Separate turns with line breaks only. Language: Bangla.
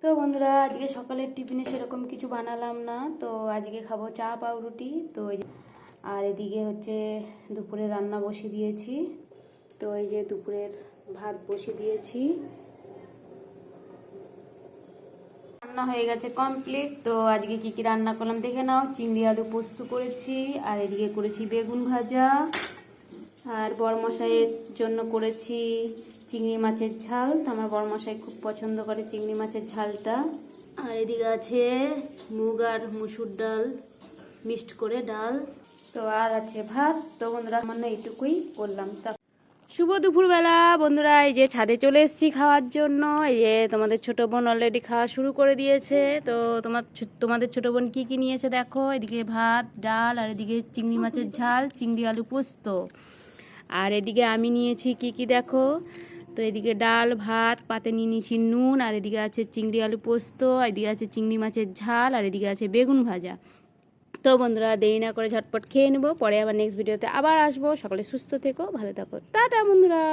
তো বন্ধুরা, আজকে সকালের টিফিনে সেরকম কিছু বানালাম না। তো আজকে খাবো চা পাউরুটি। তো আর এদিকে হচ্ছে দুপুরে রান্না বসিয়ে দিয়েছি। তো এই যে দুপুরের ভাত বসিয়ে দিয়েছি, রান্না হয়ে গেছে কমপ্লিট। তো আজকে কি কি রান্না করলাম দেখে নাও। চিংড়ি আলু পোস্ত করেছি, আর এদিকে করেছি বেগুন ভাজা, আর বড়মশাইয়ের জন্য করেছি চিংড়ি মাছের ঝাল। তো আমার বড়মশাই খুব পছন্দ করে চিংড়ি মাছের ঝালটা। আর এদিকে আছে মুগ আর মুসুর ডাল মিক্সড করে ডাল। তো আর আছে ভাত। তো বন্ধুরা আমার না এইটুকুই করলাম। তা শুভ দুপুরবেলা বন্ধুরা, এই যে ছাদে চলে এসেছি খাওয়ার জন্য। এই যে তোমাদের ছোটো বোন অলরেডি খাওয়া শুরু করে দিয়েছে। তো তোমাদের ছোটো বোন কী কী নিয়েছে দেখো। এদিকে ভাত ডাল, আর এদিকে চিংড়ি মাছের ঝাল, চিংড়ি আলু পোস্ত। আর এদিকে আমি নিয়েছি কি কি দেখো। তো এদিকে ডাল ভাত, পাতে নিয়ে নিয়েছি নুন, আর এদিকে আছে চিংড়ি আলু পোস্ত, এদিকে আছে চিংড়ি মাছের ঝাল, আর এদিকে আছে বেগুন ভাজা। তো বন্ধুরা দেরি না করে ঝটপট খেয়ে নেবো, পরে আবার নেক্সট ভিডিওতে আবার আসবো। সকলে সুস্থ থেকো, ভালো থাকো, টাটা বন্ধুরা।